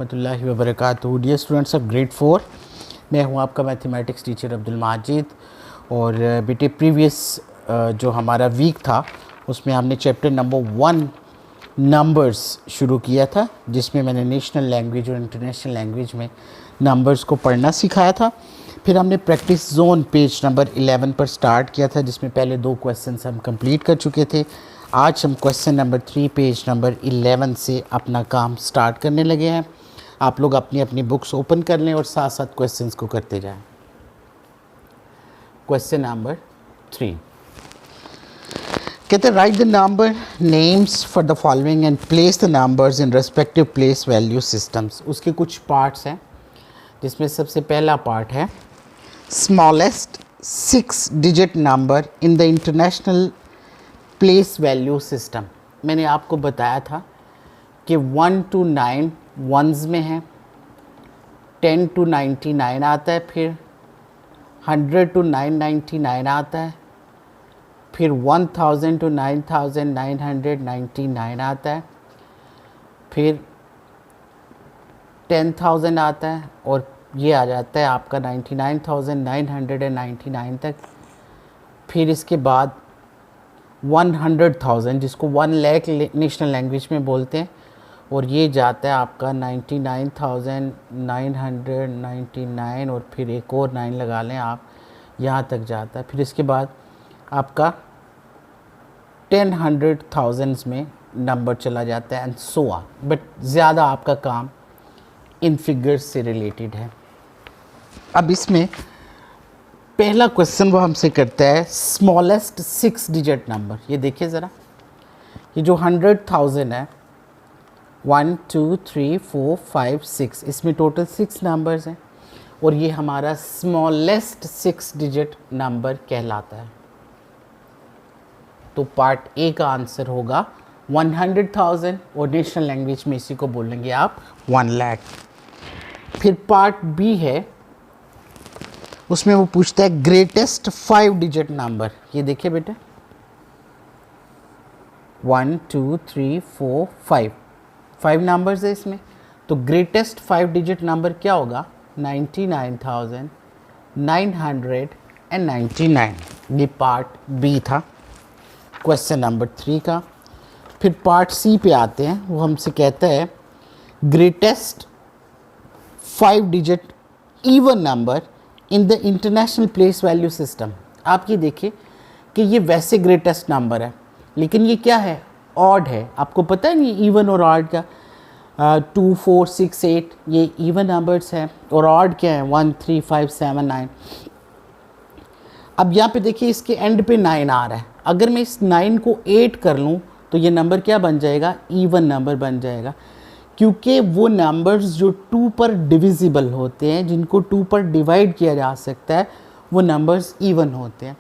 रहमतुल्लाहि व बरकातुहू। Dear students of grade 4, मैं हूं आपका मैथमेटिक्स टीचर अब्दुल माजिद। और बेटे प्रीवियस जो हमारा वीक था उसमें हमने चैप्टर नंबर 1 नंबर्स शुरू किया था, जिसमें मैंने नेशनल लैंग्वेज और इंटरनेशनल लैंग्वेज में नंबर्स को पढ़ना सिखाया था। फिर हमने प्रैक्टिस जोन पेज नंबर 11 पर स्टार्ट किया था, जिसमें पहले 2 क्वेश्चंस हम कंप्लीट कर चुके थे। आज हम क्वेश्चन नंबर 3 पेज नंबर 11 से अपना काम स्टार्ट करने लगे हैं। आप लोग अपनी अपनी बुक्स ओपन कर लें और साथ साथ क्वेश्चंस को करते जाएं। क्वेश्चन नंबर 3 कहते हैं right the number names for the following and place the numbers in respective place value systems. उसके कुछ पार्ट्स हैं, जिसमें सबसे पहला पार्ट है smallest 6 digit number in the international place value system. मैंने आपको बताया था कि 1 to 9 वंस में है, 10 to 99 आता है, फिर 100 to 999 आता है, फिर 1000 to 9999 आता है, फिर 10,000 आता है, और ये आ जाता है आपका 99,999 तक। फिर इसके बाद 100,000, जिसको 1 लाख नेशनल लैंग्वेज में बोलते हैं, और ये जाता है आपका 99,999, और फिर एक और 9 लगा लें आप, यहाँ तक जाता है। फिर इसके बाद आपका 10,100,000 में नंबर चला जाता है, एंड सो ऑन। बट ज़्यादा आपका काम इन फिगर्स से रिलेटेड है। अब इसमें पहला क्वेश्चन वो हमसे करता है स्मॉलेस्ट 6 डिजिट नंबर। ये देखिए ज़रा, ये जो 100,000 है, 1 2 3 4 5 6, इसमें टोटल 6 नंबर्स हैं, और ये हमारा स्मॉलेस्ट 6 डिजिट नंबर कहलाता है। तो पार्ट ए का आंसर होगा 100,000, और नेशनल लैंग्वेज में इसी को बोलेंगे आप 1 लाख। फिर पार्ट बी है, उसमें वो पूछता है ग्रेटेस्ट 5 डिजिट नंबर। ये देखिए बेटे, 1 2 3 4 5 नंबर्स है इसमें। तो ग्रेटेस्ट 5 डिजिट नंबर क्या होगा? 99,999। ये पार्ट बी था क्वेश्चन नंबर 3 का। फिर पार्ट सी पे आते हैं, वो हमसे कहता है greatest 5 digit even number in the international place value system. आप ये देखिए कि ये वैसे ग्रेटेस्ट नंबर है, लेकिन ये क्या है? ऑड है। आपको पता है ये इवन और ऑड का 2 4 6 8 ये इवन नंबर्स हैं, और ऑड क्या है? 1 3 5 7 9। अब यहाँ पे देखिए इसके एंड पे 9 आ रहा है। अगर मैं इस 9 को 8 कर लूँ तो ये नंबर क्या बन जाएगा? इवन नंबर बन जाएगा, क्योंकि वो नंबर्स जो 2 पर डिविजिबल होते हैं, जिनको 2 पर डिवाइड किया जा सकता है, वो नंबर्स इवन होते हैं।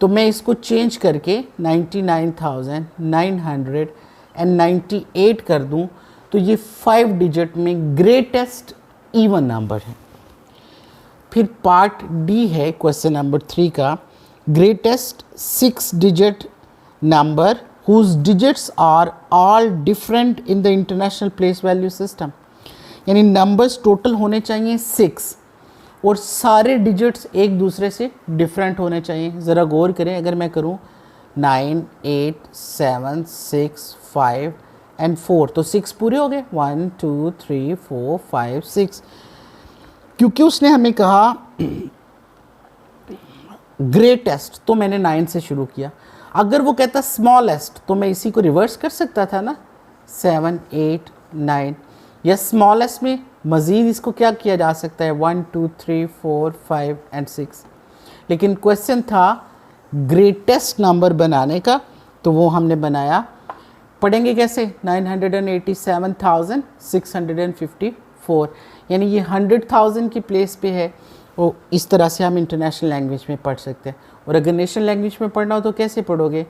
तो मैं इसको चेंज करके 99,998 कर दूं, तो ये 5 डिजिट में ग्रेटेस्ट इवन नंबर है। फिर पार्ट डी है क्वेश्चन नंबर 3 का, greatest 6 digit number whose digits are all different in the international place value system। यानी नंबर्स टोटल होने चाहिए 6, और सारे डिजिट्स एक दूसरे से डिफरेंट होने चाहिए। ज़रा गौर करें, अगर मैं करूं 9 8 7 6 5 एंड 4, तो 6 पूरे हो गए, 1 2 3 4 5 6। क्योंकि उसने हमें कहा ग्रेटेस्ट, तो मैंने 9 से शुरू किया। अगर वो कहता स्मॉलेस्ट, तो मैं इसी को रिवर्स कर सकता था ना, 7 8 9, या स्मॉलेस्ट में मज़ीद इसको क्या किया जा सकता है? 1 2 3 4 5 एंड 6। लेकिन क्वेश्चन था ग्रेटेस्ट नंबर बनाने का, तो वो हमने बनाया। पढ़ेंगे कैसे? 987,654, यानी ये 100,000 की प्लेस पे है। वो इस तरह से हम इंटरनेशनल लैंग्वेज में पढ़ सकते हैं। और अगर नेशनल लैंग्वेज में पढ़ना हो तो कैसे पढ़ोगे?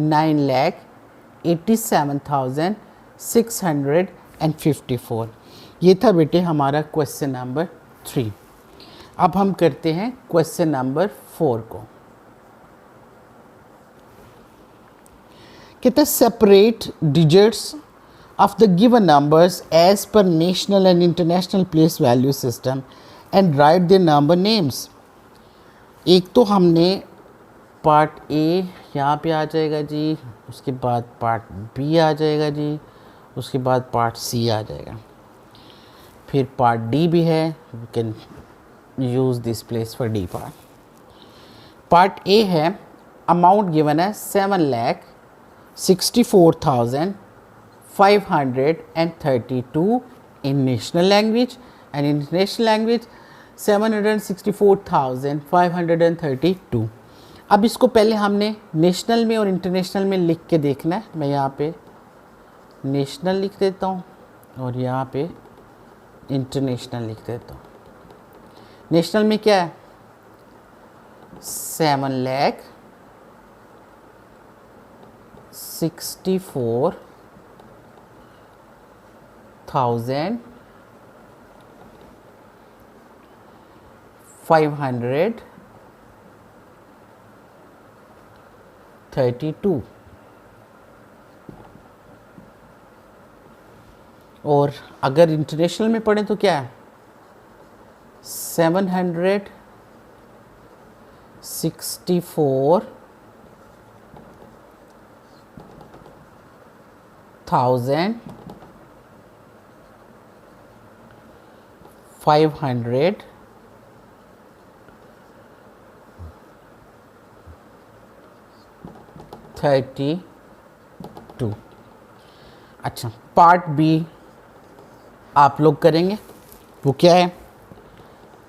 9,87,654। ये था बेटे हमारा क्वेश्चन नंबर 3। अब हम करते हैं क्वेश्चन नंबर 4 को। कहते हैं separate digits of the given numbers as per national and international place value system and write their number names. एक तो हमने पार्ट ए यहाँ पे आ जाएगा जी, उसके बाद पार्ट बी आ जाएगा जी, उसके बाद पार्ट सी आ जाएगा, फिर पार्ट डी भी है, we can use this place for D part. Part A है अमाउंट गिवन है 7,64,532 in national language and international language 764,532. अब इसको पहले हमने नेशनल में और इंटरनेशनल में लिख के देखना है. मैं यहाँ पे नेशनल लिख देता हूँ और यहाँ पे इंटरनेशनल लिख देता हूँ. नेशनल में क्या है 64,532 और अगर इंटरनेशनल में पढ़ें तो क्या है 64,532. अच्छा, पार्ट बी आप लोग करेंगे, वो क्या है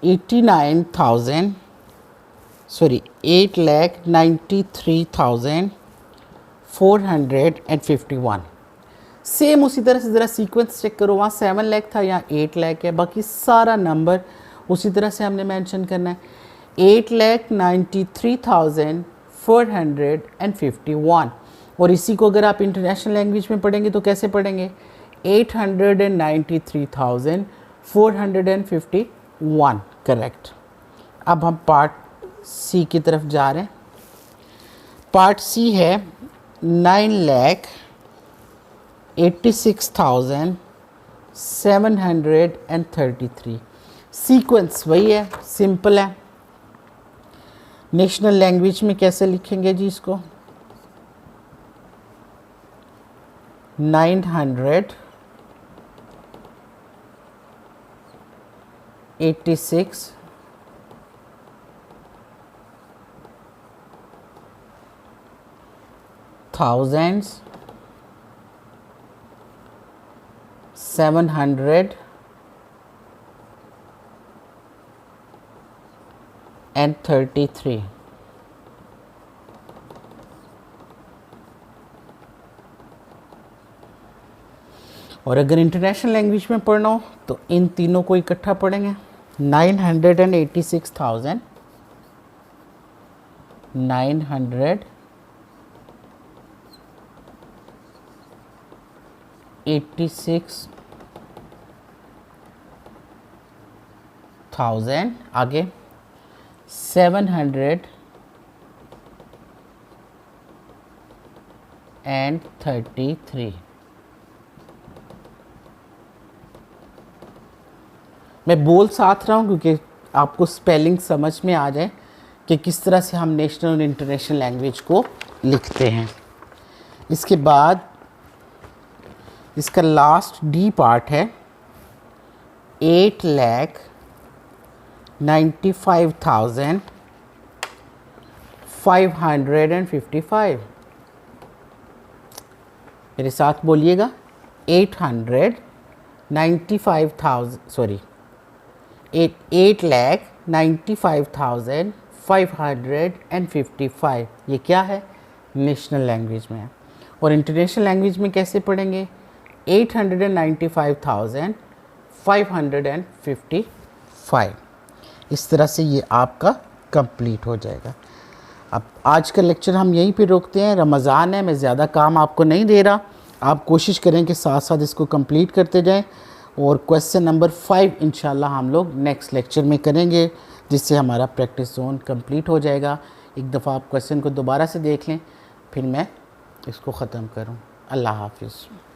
8,93,451. सेम उसी तरह से ज़रा सीक्वेंस चेक करो, वहाँ 7 लाख था, यहाँ 8 लाख है. बाकी सारा नंबर उसी तरह से हमने मेंशन करना है. 8,93,451 और इसी को अगर आप इंटरनेशनल लैंग्वेज में पढ़ेंगे तो कैसे पढ़ेंगे 893,451. करेक्ट. अब हम पार्ट सी की तरफ जा रहे हैं. पार्ट सी है 9,86,733. सीक्वेंस वही है, सिंपल है. नेशनल लैंग्वेज में कैसे लिखेंगे जी इसको 86,733. और अगर इंटरनेशनल लैंग्वेज में पढ़ना हो तो इन तीनों को इकट्ठा पढ़ेंगे 986,000 986,000 आगे 733. मैं बोल साथ रहा हूँ क्योंकि आपको स्पेलिंग समझ में आ जाए कि किस तरह से हम नेशनल और इंटरनेशनल लैंग्वेज को लिखते हैं. इसके बाद इसका लास्ट डी पार्ट है 8,95,555. मेरे साथ बोलिएगा 8,95,555. ये क्या है नेशनल लैंग्वेज में है. और इंटरनेशनल लैंग्वेज में कैसे पढ़ेंगे 895,555. इस तरह से ये आपका कंप्लीट हो जाएगा. अब आज का लेक्चर हम यहीं पे रोकते हैं. रमज़ान है, मैं ज़्यादा काम आपको नहीं दे रहा. आप कोशिश करें कि साथ साथ इसको कंप्लीट करते जाएं. और क्वेश्चन नंबर 5 इंशाल्लाह हम लोग नेक्स्ट लेक्चर में करेंगे, जिससे हमारा प्रैक्टिस जोन कंप्लीट हो जाएगा. एक दफ़ा आप क्वेश्चन को दोबारा से देख लें, फिर मैं इसको ख़त्म करूँ. अल्लाह हाफिज़.